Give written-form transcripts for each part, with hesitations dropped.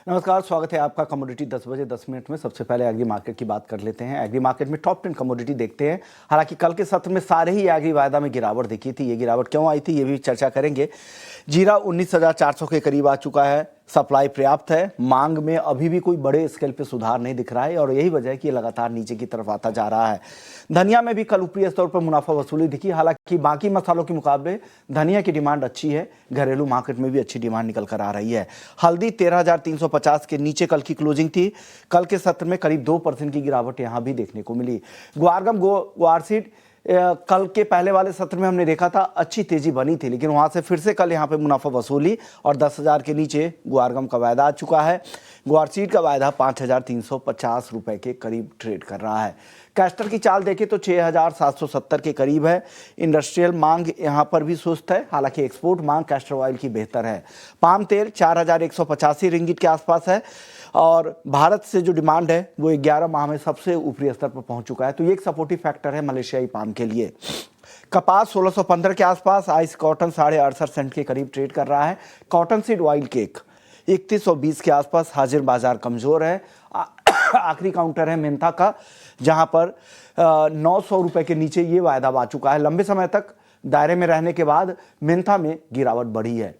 नमस्कार, स्वागत है आपका कमोडिटी 10 बजे 10 मिनट में। सबसे पहले एग्री मार्केट की बात कर लेते हैं। एग्री मार्केट में टॉप 10 कमोडिटी देखते हैं। हालांकि कल के सत्र में सारे ही एग्री वायदा में गिरावट दिखी थी। ये गिरावट क्यों आई थी, ये भी चर्चा करेंगे। जीरा 19,400 के करीब आ चुका है। सप्लाई पर्याप्त है, मांग में अभी भी कोई बड़े स्केल पे सुधार नहीं दिख रहा है और यही वजह है कि ये लगातार नीचे की तरफ आता जा रहा है। धनिया में भी कल ऊपरी स्तर पर मुनाफा वसूली दिखी। हालांकि बाकी मसालों के मुकाबले धनिया की डिमांड अच्छी है। घरेलू मार्केट में भी अच्छी डिमांड निकल कर आ रही है। हल्दी 13,350 के नीचे कल की क्लोजिंग थी। कल के सत्र में करीब 2% की गिरावट यहां भी देखने को मिली। ग्वारसीड कल के पहले वाले सत्र में हमने देखा था अच्छी तेजी बनी थी, लेकिन वहां से फिर से कल यहां पे मुनाफा वसूली और 10,000 के नीचे ग्वारगम का वायदा आ चुका है। ग्वारसीड का वायदा 5,350 रुपए के करीब ट्रेड कर रहा है। कैस्टर की चाल देखें तो 6,770 के करीब है। इंडस्ट्रियल मांग यहां पर भी सुस्त है, हालांकि एक्सपोर्ट मांग कैस्टर ऑयल की बेहतर है। पाम तेल 4,185 रिंगिट के आसपास है और भारत से जो डिमांड है वो 11 माह में सबसे ऊपरी स्तर पर पहुंच चुका है, तो ये एक सपोर्टिव फैक्टर है मलेशियाई पाम के लिए। कपास 1615 के आसपास, आइस कॉटन 68.5 सेंट के करीब ट्रेड कर रहा है। कॉटन सीड ऑयल केक 3120 के आसपास, हाजिर बाजार कमजोर है। आखिरी काउंटर है मेंथा का, जहां पर 900 रुपए के नीचे ये वायदा आ चुका है। लंबे समय तक दायरे में रहने के बाद मेंथा में गिरावट बढ़ी है,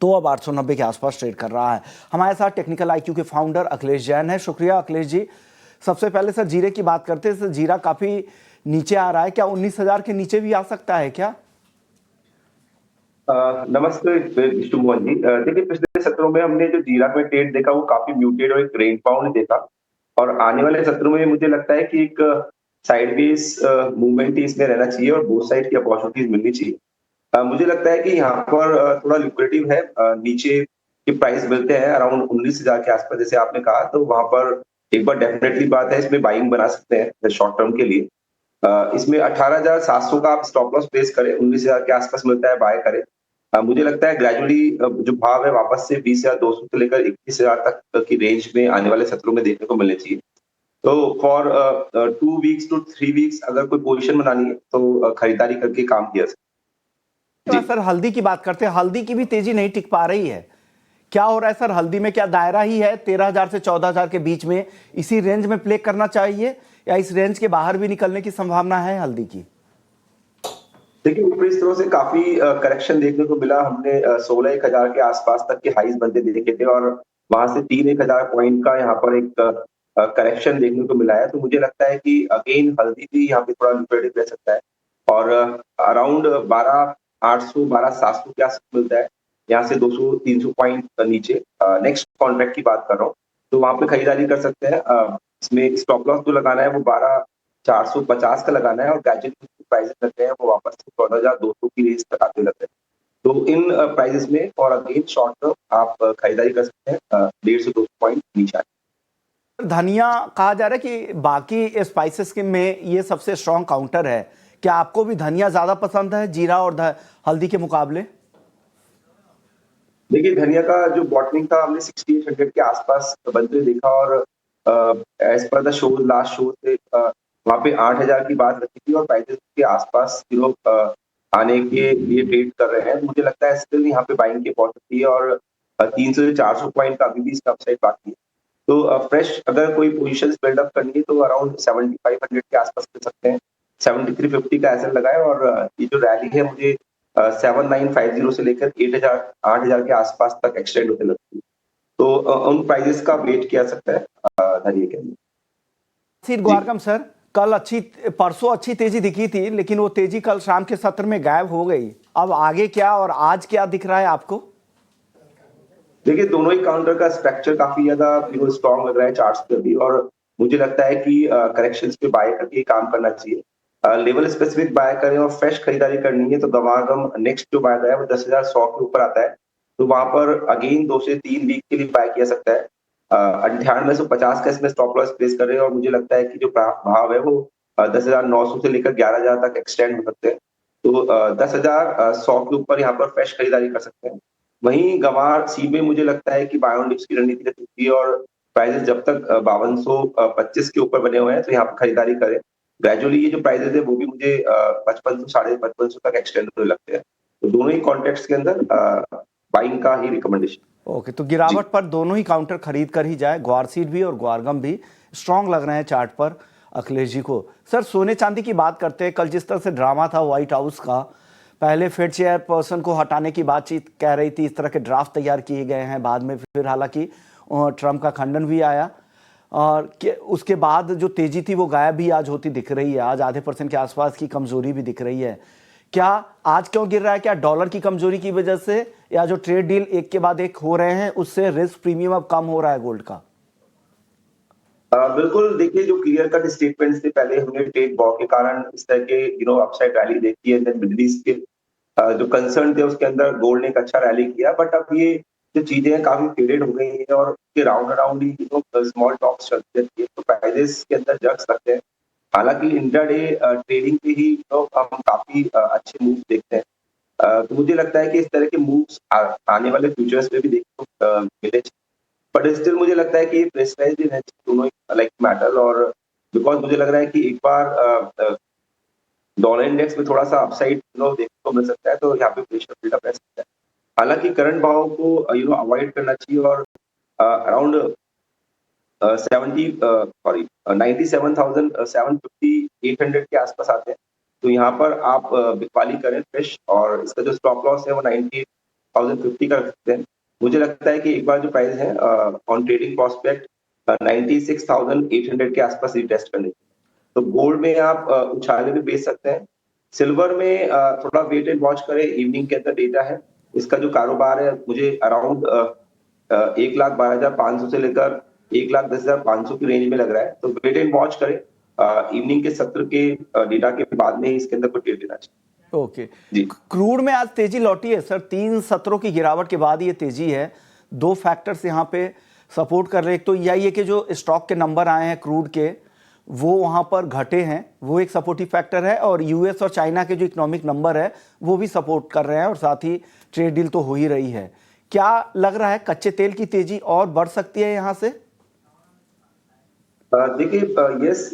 तो अब 890 के आसपास ट्रेड कर रहा है। हमारे साथ टेक्निकल आईक्यू के फाउंडर अखिलेश जैन है। शुक्रिया अखिलेश जी। सबसे पहले सर जीरे की बात करते हैं। सर जीरा काफी नीचे आ रहा है, क्या 19,000 के नीचे भी आ सकता है क्या? नमस्ते विष्णु मोहन जी। देखिए, पिछले सत्रों में हमने जो जीरा में ट्रेड देखा वो काफी म्यूटेड और एक रेंज बाउंड देखा, और आने वाले सत्रों में मुझे लगता है कि एक साइडवेज मूवमेंट ही इसमें रहना चाहिए और बोथ साइड की अपॉर्चुनिटीज मिलनी चाहिए। मुझे लगता है कि यहाँ पर थोड़ा लिक्विडिटी है। नीचे के प्राइस मिलते हैं अराउंड 19,000 के आसपास, जैसे आपने कहा, तो वहां पर एक बार डेफिनेटली बात है, इसमें बाइंग बना सकते हैं शॉर्ट टर्म के लिए। इसमें 18,700 का आप स्टॉप लॉस प्लेस करें, 19,000 के आसपास मिलता है, बाय करें। मुझे लगता है ग्रेजुअली जो भाव है वापस से 20,200 से लेकर 21,000 तक की रेंज में आने वाले सत्रों में देखने को मिलने चाहिए। तो फॉर 2 वीक्स टू 3 वीक्स अगर कोई पोजीशन बनानी है तो खरीदारी करके काम किया सकता है। जी। सर हल्दी की बात करते हैं। हल्दी की भी तेजी नहीं टिक पा रही है, क्या हो रहा है सर हल्दी में? क्या दायरा ही है 13,000 से 14,000 के बीच में, इसी रेंज में प्ले करना चाहिए या इस रेंज के बाहर भी निकलने की संभावना है हल्दी की? देखिए, ऊपरी स्तरों से काफी करेक्शन देखने को मिला। हमने 16,000 के आसपास तक के हाईज बनते देखे थे और वहां से 3,000 पॉइंट का यहाँ पर एक करेक्शन देखने को मिला है। तो मुझे लगता है कि अगेन हल्दी भी यहाँ पे थोड़ा लिक्विडेट रह सकता है और अराउंड 12,800 12,700 के आसपास मिलता है। यहाँ से 200-300 पॉइंट नीचे नेक्स्ट कॉन्ट्रैक्ट की बात कर रहा हूँ, तो वहां पे खरीदारी कर सकते हैं। इसमें स्टॉप लॉस जो लगाना है वो 12,450 का लगाना है और ग्रेजुअली प्राइसेस लगते हैं वो वापस से 14,200 की रेंज तक आते लगते हैं। तो इन प्राइसेस में और अगेन शॉर्ट टर्म आप खरीदारी कर सकते हैं 150 से 200 पॉइंट नीचे। धनिया कहा जा रहा है कि बाकी स्पाइसेस के में ये सबसे स्ट्रॉन्ग काउंटर है। क्या आपको भी धनिया ज्यादा पसंद है जीरा और हल्दी के मुकाबले? देखिए, धनिया का जो बॉटमिंग था हमने 6800 के आसपास बनते हुए देखा और as per the show last show से वहाँ पे 8,000 की बात रखी थी और प्राइसेस के आसपास आने के लिए ट्रेड कर रहे हैं। मुझे लगता है स्टिल यहाँ पे बाइंग की अपॉर्चुनिटी है और 300 से 400 पॉइंट का अभी भी इसका अपसाइड बाकी है। तो फ्रेश अगर कोई पोजीशंस बिल्डअप करनी है तो अराउंड 7500 के आसपास कर सकते हैं। 7350 का एसेट लगाए और ये जो रैली है मुझे 7950 से लेकर 8,000 के आसपास तक एक्सटेंड होते लगती है। तो उन प्राइजेस का वेट किया सकता है धनिया के अंदर। सीड जी। ग्वारकम सर, परसों अच्छी तेजी दिखी थी, लेकिन वो तेजी कल शाम के सत्र में गायब हो गई। अब आगे क्या और आज क्या दिख रहा है आपको? देखिए, दोनों ही काउंटर का स्ट्रक्चर काफी ज्यादा स्ट्रॉन्ग लग रहा है चार्ट्स पे भी, और मुझे लगता है कि करेक्शंस पे बाय करके काम करना चाहिए। लेवल स्पेसिफिक बाय करें और फ्रेश खरीदारी करनी है तो गमागम नेक्स्ट जो बाय है वो 10,100 के ऊपर आता है, तो वहां पर अगेन 2 से 3 वीक के लिए बाय किया सकता है। 9850 का इसमें स्टॉप लॉस प्लेस करें और मुझे लगता है कि जो भाव है वो 10,900 से लेकर 11,000 तक एक्सटेंड हो सकते हैं। तो 10,100 के ऊपर यहाँ पर फ्रेश खरीदारी कर सकते हैं। वहीं गंवार सी में मुझे लगता है कि बाय ऑन डिप्स की रणनीति रह सकती है और प्राइसेस जब तक 5225 के ऊपर बने हुए हैं तो यहाँ पर खरीदारी करें। ग्रेजुअली ये जो प्राइसेस है वो भी मुझे 5500 साढ़े 5500 तक एक्सटेंड होने लगते हैं। तो दोनों ही कॉन्टेक्स्ट के अंदर बाइंग का ही रिकमेंडेशन। ओके, तो गिरावट पर दोनों ही काउंटर खरीद कर ही जाए, ग्वारसीड भी और ग्वारगम भी स्ट्रांग लग रहे हैं चार्ट पर अखिलेश जी को। सर, सोने चांदी की बात करते हैं। कल जिस तरह से ड्रामा था व्हाइट हाउस का, पहले फेड चेयरपर्सन को हटाने की बातचीत कह रही थी, इस तरह के ड्राफ्ट तैयार किए गए हैं, बाद में फिर हालांकि ट्रंप का खंडन भी आया, और उसके बाद जो तेजी थी वो गायब भी आज होती दिख रही है। आज आधे % के आसपास की कमजोरी भी दिख रही है। क्या आज क्यों गिर रहा है? क्या डॉलर की कमजोरी की वजह से, या जो ट्रेड डील एक के बाद एक हो रहे हैं उससे रिस्क प्रीमियम अब कम हो रहा है गोल्ड का? बिल्कुल, देखिए जो क्लियर कट स्टेटमेंट्स थे, पहले हमने ट्रेड वॉर के कारण इस तरह के अपसाइड रैली देखी है, देन मिडिल ईस्ट के जो कंसर्न थे उसके अंदर गोल्ड ने एक अच्छा रैली किया, बट अब ये जो चीजें हैं काफी फेडेड हो गई हैं और के राउंड अराउंड ही स्मॉल टॉक्स चलती रहती है, तो प्राइजेस के अंदर जग सकते हैं। हालांकि इंट्राडे ट्रेडिंग पे ही हम काफी अच्छे मूव देखते हैं। तो मुझे लगता है कि इस तरह के मूव्स आने वाले फ्यूचर्स में भी देखने को मिले, बट स्टिल मुझे लगता है कि प्रेशराइज्ड इन दोनों लाइक मैटर, और बिकॉज मुझे लग रहा है कि एक बार डॉलर इंडेक्स में थोड़ा सा अपसाइड देखने को मिल सकता है, तो यहाँ पे प्रेशर बिल्डअप रह सकता है। हालांकि करंट भाव को अवॉइड करना चाहिए, और अराउंड 97,750 के आसपास आते हैं, तो यहाँ पर आप बिकवाली करें फ्रेश, और इसका जो स्टॉप लॉस है वो 98,050 का रख सकते हैं। मुझे लगता है कि एक बार जो प्राइस है ऑन ट्रेडिंग प्रोस्पेक्ट 96,800 के आसपास रिटेस्ट करने, तो गोल्ड में आप उछाले भी बेच सकते हैं। सिल्वर में थोड़ा वेट एंड वॉच करें, इवनिंग के अंदर डेटा है, इसका जो कारोबार है मुझे अराउंड 1,12,500 से लेकर 1,10,500 की रेंज में लग रहा है, तो वेट एंड वॉच करें। इवनिंग के सत्र के डेटा के बाद में ही इसके अंदर कोई ट्रेड लेना चाहिए। ओके, जी, क्रूड में आज तेजी लौटी है सर, 3 सत्रों की गिरावट के बाद ये तेजी है। दो फैक्टर्स यहाँ पे सपोर्ट कर रहे हैं। एक तो यही है कि जो स्टॉक के नंबर आए हैं क्रूड के, वो वहाँ पर घटे हैं, वो एक सपोर्टिव फैक्टर है, और यूएस और चाइना के जो इकोनॉमिक नंबर है वो भी सपोर्ट कर रहे हैं, और साथ ही ट्रेड डील तो हो ही रही है। क्या लग रहा है कच्चे तेल की तेजी और बढ़ सकती है यहाँ से? देखिए, यस,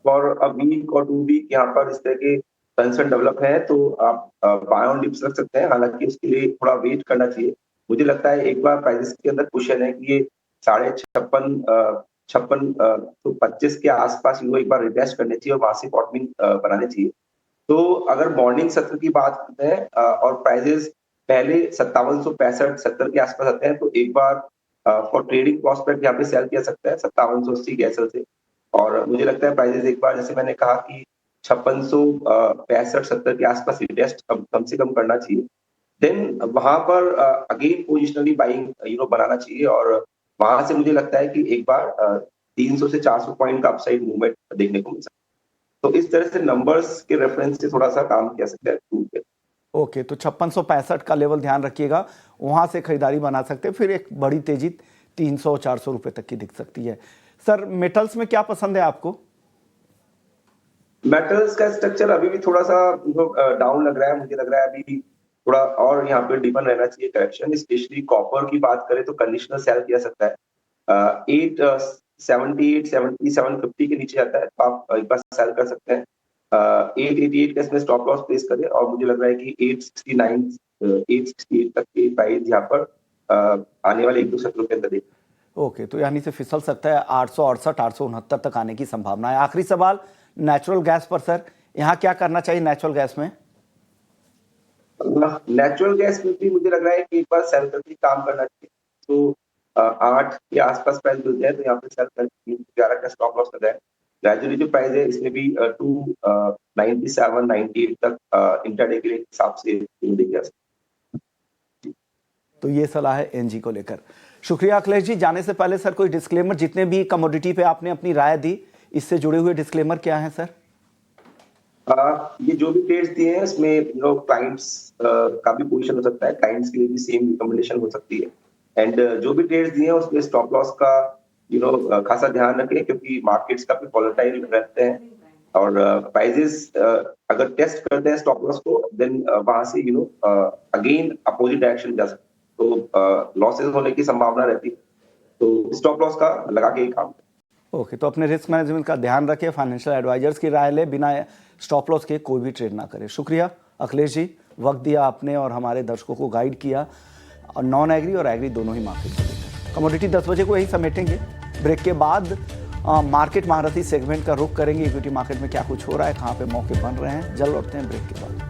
फॉर अ वीक और 2 वीक यहाँ पर इस तरह के कंसर्न डेवलप है, तो आप बाय ऑन डिप्स रख सकते हैं। हालांकि उसके लिए थोड़ा वेट करना चाहिए। मुझे लगता है एक बार प्राइसेस के अंदर क्वेश्चन है कि ये 56 तो 25 के आसपास एक बार रिटेस्ट करने चाहिए और वहां से बॉटमिंग बनाने चाहिए। तो अगर मॉर्निंग सत्र की बात करते हैं और प्राइसेस पहले 5765-70 के आसपास आते हैं, तो एक बार फॉर ट्रेडिंग प्रोस्पेक्ट यहाँ पे सेल किया सकता है 5780 के एसएल से। और मुझे लगता है प्राइसेस एक बार, जैसे मैंने कहा कि 5665-70 के आसपास रिटेस्ट कम से कम करना चाहिए। देन वहां पर अगेन पोजिशनली बाइंग बनाना चाहिए, और वहां से मुझे लगता है कि एक बार 300 से 400 पॉइंट का अपसाइड मूवमेंट देखने को मिल सकता है। तो इस तरह से नंबर्स के रेफरेंस से थोड़ा सा काम किया सकता है। ओके, तो 5665 का लेवल ध्यान रखिएगा, वहां से खरीदारी बना सकते हैं, फिर एक बड़ी तेजी 300-400 रुपए तक की दिख सकती है। सर, मेटल्स में क्या पसंद है आपको? मेटल्स का स्ट्रक्चर अभी भी थोड़ा सा डाउन लग रहा है। मुझे लग रहा है अभी थोड़ा और यहाँ पे डीपन रहना चाहिए करेक्शन। स्पेशली कॉपर की बात करें तो कंडीशनल सेल किया सकता है। 878-750 के नीचे आता है तो आप एक बार सेल कर सकते हैं। 888 का इसमें स्टॉप लॉस प्लेस करें, और मुझे लग रहा है कि 868 तक के प्राइस यहाँ पर आने वाले 1-2 सत्रों के अंदर देखें। ओके, तो यानी से फिसल सकता है, 868 869 तक आने की संभावना है। आखिरी सवाल नेचुरल गैस पर सर, यहाँ क्या करना चाहिए नेचुरल गैस में? नेचुरल गैस में भी मुझे लग रहा है कि एक बार सेल करके काम करना चाहिए। तो 8 के आसपास प्राइस मिल जाए तो यहाँ पे सेल करके 11 का स्टॉप लॉस लगाए। ग्रेजुअली जो प्राइस है इसमें भी 297 98 तक इंट्राडे के हिसाब से देखा जा सकता है। तो ये सलाह है एनजी को लेकर। शुक्रिया अखिलेश जी। जाने से पहले सर कोई डिस्क्लेमर, जितने भी कमोडिटी पे आपने अपनी राय दी, इससे जुड़े हुए डिस्क्लेमर क्या है सर? ये जो भी ट्रेड्स दिए हैं इसमें क्लाइंट्स का भी पोजीशन हो सकता है, क्लाइंट्स के लिए भी सेम रिकमेंडेशन हो सकती है। एंड जो भी ट्रेड्स दिए हैं उसमें स्टॉप लॉस का खासा ध्यान रखें, क्योंकि मार्केट्स काफी वॉलेटाइल रहते हैं, और प्राइजेस अगर टेस्ट करते हैं स्टॉप लॉस को, देन वहां से अगेन अपोजिट डायरेक्शन जा सकते हैं, तो लॉसेस होने की संभावना रहती है। तो स्टॉप लॉस का लगा के ही काम करें। ओके, तो अपने रिस्क मैनेजमेंट का ध्यान रखें, फाइनेंशियल एडवाइजर्स की राय ले, बिना स्टॉप लॉस के कोई भी ट्रेड ना करें। शुक्रिया अखिलेश जी, वक्त दिया आपने और हमारे दर्शकों को गाइड किया। और नॉन एग्री और एग्री दोनों ही मार्केट चलेगा। कमोडिटी 10 बजे को यही समेटेंगे। ब्रेक के बाद मार्केट महारथी सेगमेंट का रुख करेंगे। इक्विटी मार्केट में क्या कुछ हो रहा है, कहाँ पे मौके बन रहे हैं, जल्द लौटते हैं ब्रेक के बाद।